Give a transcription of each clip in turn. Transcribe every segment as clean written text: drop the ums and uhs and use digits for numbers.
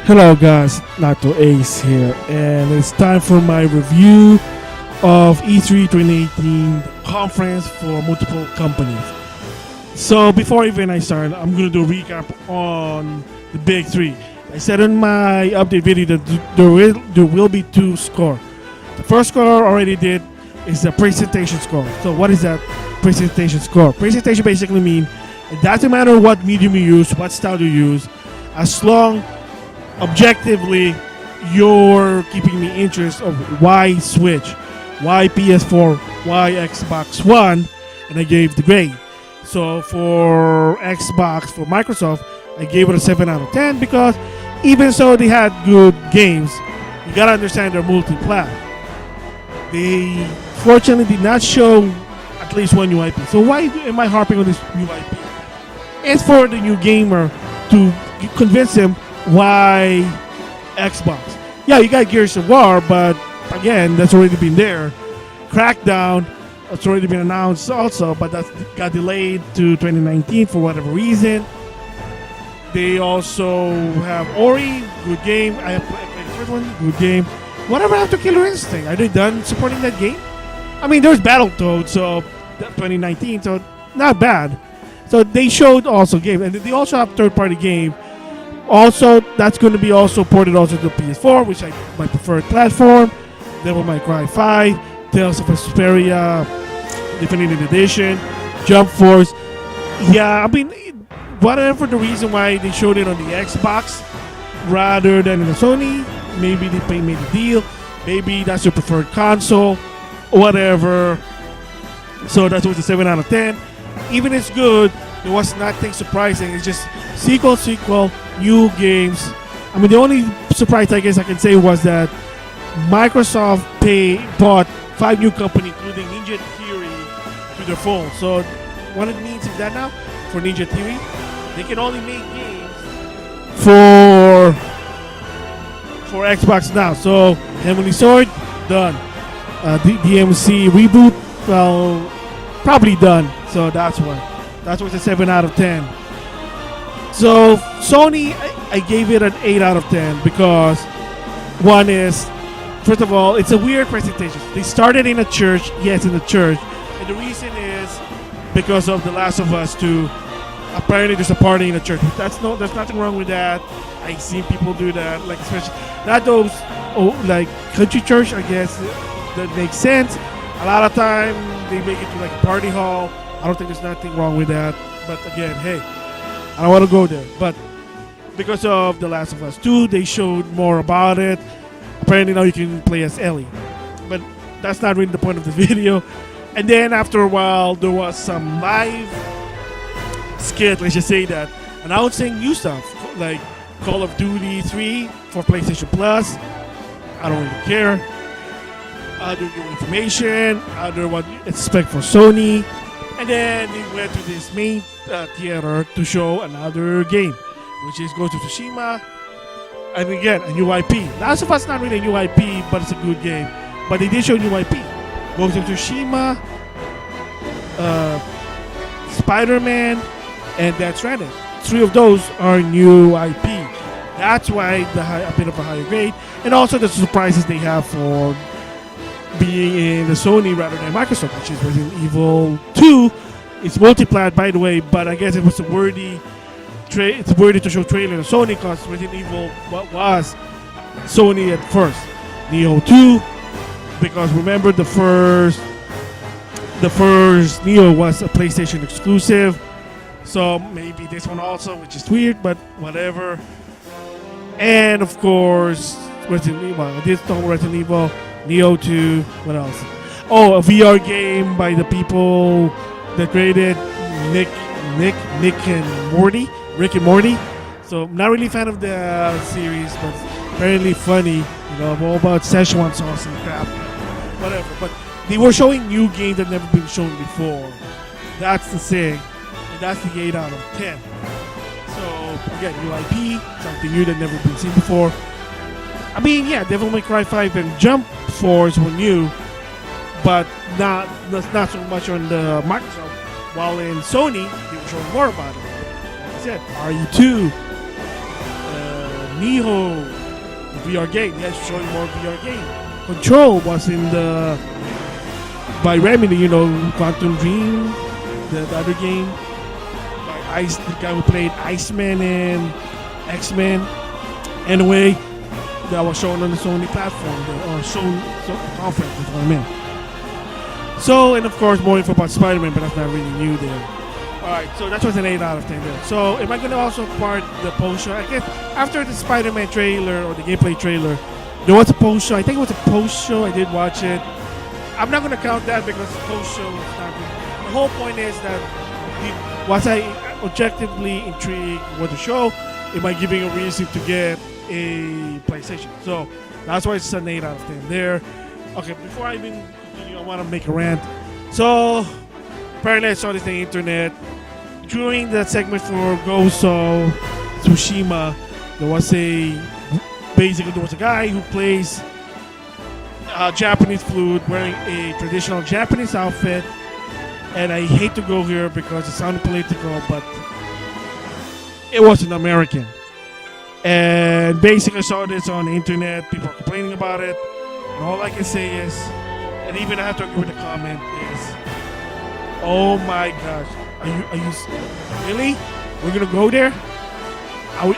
Hello guys, NautoAce here, and it's time for my review of E3 2018 conference for multiple companies. So before even I start, I'm going to do a recap on the big three. I said in my update video that there will be two scores. The first score I already did is the presentation score. So what is that presentation score? Presentation basically means it doesn't matter what medium you use, what style you use, as long objectively you're keeping the interest of why Switch, why PS4, why Xbox One, and I gave the grade. So for Xbox, for Microsoft, I gave it a 7 out of 10 because even so they had good games, you gotta understand they're multi-plat. They fortunately did not show at least one new IP. So why am I harping on this new IP? It's for the new gamer to convince him why Xbox. Yeah, you got Gears of War, but again, that's already been there. Crackdown, it's already been announced also, but that got delayed to 2019 for whatever reason. They also have Ori, good game. I played the first one, good game. Whatever happened to Killer Instinct? Are they done supporting that game? I mean, there's Battletoads, so 2019, so not bad. So they showed also games, and they also have third-party game. Also, that's going to be also ported also to PS4, which is my preferred platform. Devil May Cry 5, Tales of Vesperia Definitive Edition, Jump Force. Yeah, I mean, whatever the reason why they showed it on the Xbox rather than in the Sony, maybe they made a deal. Maybe that's your preferred console, whatever. So that was a 7 out of 10. Even it's good, there was nothing surprising. It's just sequel, new games. I mean, the only surprise I guess I can say was that Microsoft bought 5 new companies, including Ninja Theory, to their fold. So what it means is that now for Ninja Theory, they can only make games for Xbox now. So Heavenly Sword, done. DMC reboot, well, probably done. So that's what. That was a 7 out of 10. So Sony, I gave it an 8 out of 10 because one is, first of all, it's a weird presentation. They started in a church, yes, in a church, and the reason is because of The Last of Us 2. Apparently, there's a party in a church. There's nothing wrong with that. I've seen people do that, like especially not those like country church. I guess that makes sense. A lot of time they make it to like a party hall. I don't think there's nothing wrong with that. But again, hey, I don't want to go there. But because of The Last of Us 2, they showed more about it. Apparently now you can play as Ellie. But that's not really the point of the video. And then after a while, there was some live skit, let's just say that, announcing new stuff. Like Call of Duty 3 for PlayStation Plus. I don't really care. Other new information. Other what you expect for Sony. And then they went to this main theater to show another game, which is Ghost of Tsushima. And again, a new IP. Last of Us not really a new IP, but it's a good game. But they did show new IP. Ghost of Tsushima, Spider-Man, and Death Stranding. 3 of those are new IP. That's why a bit of a higher grade. And also the surprises they have for being in the Sony rather than Microsoft, which is Resident Evil 2. It's multi-plat, by the way, but I guess it was it's worthy to show trailer of Sony because Resident Evil was Sony at first. Neo 2, because remember the first Neo was a PlayStation exclusive, so maybe this one also, which is weird, but whatever. And of course, Resident Evil. I did talk about Resident Evil. Neo 2, what else? Oh, a VR game by the people that created Rick and Morty. So I'm not really a fan of the series, but apparently funny. You know, all about Szechuan sauce and crap. Whatever. But they were showing new games that never been shown before. That's the thing. And that's the 8 out of 10. So again, new IP, something new that never been seen before. I mean, yeah, Devil May Cry 5 and Jump Force were new, but not so much on the Microsoft. While in Sony, they were showing more about it. Like I said, RE2, Miho, the VR game. They are showing more VR game. Control was in the by Remedy, Quantum Dream, the other game. By the guy who played Iceman and X-Men. Anyway, that was shown on the Sony platform, or Sony conference, that's what I meant. So, and of course, more info about Spider-Man, but that's not really new there. Alright, so that was an 8 out of 10 there. So, am I going to also part the post show? I guess after the Spider-Man trailer, or the gameplay trailer, there was a post show. I think it was a post show. I did watch it. I'm not going to count that because the post show is not good. The whole point is that was I objectively intrigued with the show? Am I giving a reason to get a PlayStation? So that's why it's an 8 out of 10 there. Okay, before I even continue, I want to make a rant. So apparently I saw this on the internet. During that segment for Ghost of Tsushima, there was a guy who plays Japanese flute wearing a traditional Japanese outfit. And I hate to go here because it sounded political, but it was an American. And basically I saw this on the internet. People are complaining about it. And all I can say is, and even I have to agree with the comment, is, oh my gosh, are you really? We're gonna go there? Are we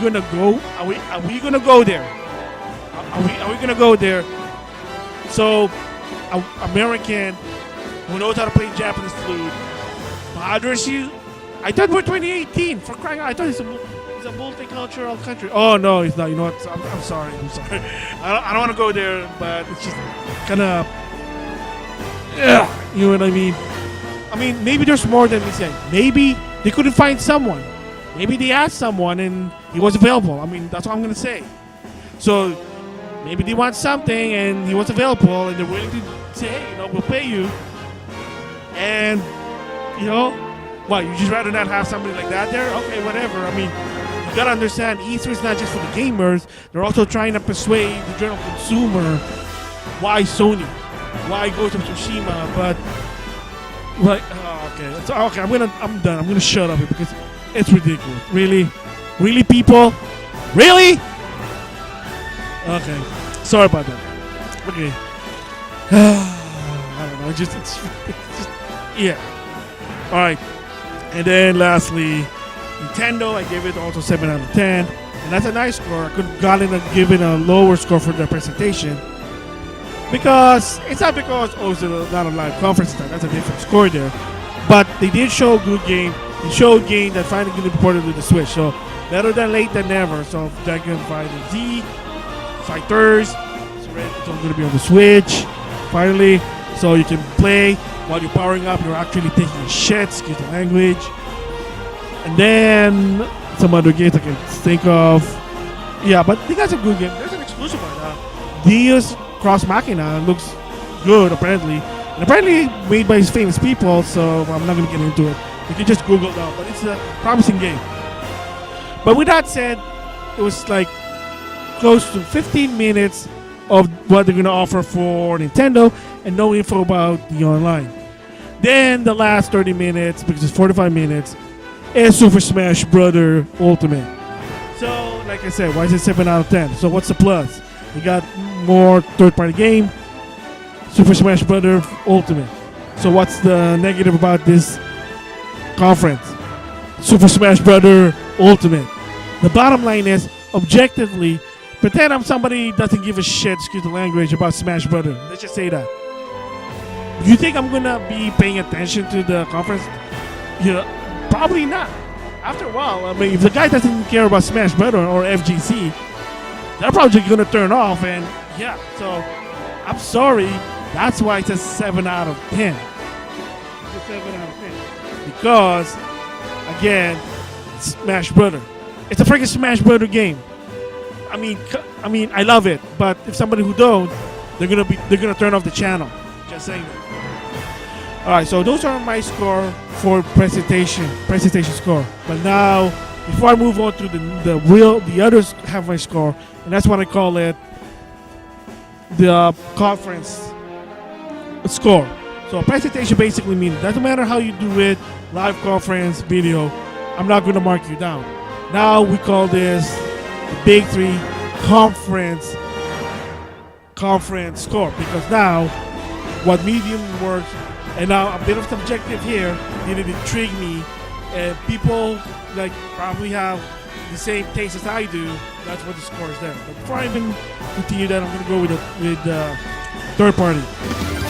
gonna go? Are we gonna go there? Are we gonna go there? So, an American who knows how to play Japanese flute bothers you? I thought we're 2018. For crying out, I thought it's a multicultural country. Oh no, it's not. You know what? I'm sorry. I don't want to go there, but it's just kind of, you know what I mean? I mean, maybe there's more than we say. Maybe they couldn't find someone. Maybe they asked someone and he was available. I mean, that's what I'm gonna say. So maybe they want something and he was available and they're willing to say, hey, we'll pay you. And what? You just rather not have somebody like that there? Okay, whatever. I mean, you gotta understand, E3 is not just for the gamers. They're also trying to persuade the general consumer. Why Sony? Why Ghost of Tsushima? But okay. So, okay, I'm done. I'm gonna shut up here because it's ridiculous. Really, people, really? Okay, sorry about that. Okay. I don't know. It's just yeah. All right. And then lastly, Nintendo, I gave it also 7 out of 10. And that's a nice score. I could have given a lower score for their presentation. Because, it's not because, it's not a live conference time. That's a different score there. But they did show a good game. They showed a game that finally going to be ported to the Switch. So, better than late than never. So, Dragon Fighter Z, Fighters, it's all going to be on the Switch. Finally. So, you can play. While you're powering up, you're actually taking a shit, excuse the language. And then some other games I can think of. Yeah, but they got some good games. There's an exclusive right now. Deus Cross Machina looks good, apparently. And apparently made by famous people, so I'm not going to get into it. You can just Google it out, but it's a promising game. But with that said, it was like close to 15 minutes of what they're going to offer for Nintendo and no info about the online. Then the last 30 minutes, because it's 45 minutes, is Super Smash Bros. Ultimate. So, like I said, why is it 7 out of 10? So what's the plus? We got more third-party game, Super Smash Bros. Ultimate. So what's the negative about this conference? Super Smash Bros. Ultimate. The bottom line is, objectively, pretend I'm somebody who doesn't give a shit, excuse the language, about Smash Bros. Let's just say that. You think I'm going to be paying attention to the conference? Yeah, probably not. After a while, I mean, if the guy doesn't care about Smash Bros. Or FGC, they're probably going to turn off. And yeah, so I'm sorry. That's why it's a 7 out of 10. It's a 7 out of 10. Because, again, Smash Bros. It's a freaking Smash Bros. Game. I mean, I love it. But if somebody who don't, they're gonna turn off the channel. Just saying that. All right, so those are my score for presentation score. But now, before I move on to the others have my score, and that's what I call it, the conference score. So presentation basically means doesn't matter how you do it, live conference, video, I'm not going to mark you down. Now we call this the big three conference score, because now what medium works, and now a bit of subjective here didn't intrigue me, and people like probably have the same taste as I do. That's what the score is there. But before I even continue that, I'm going to go with third party.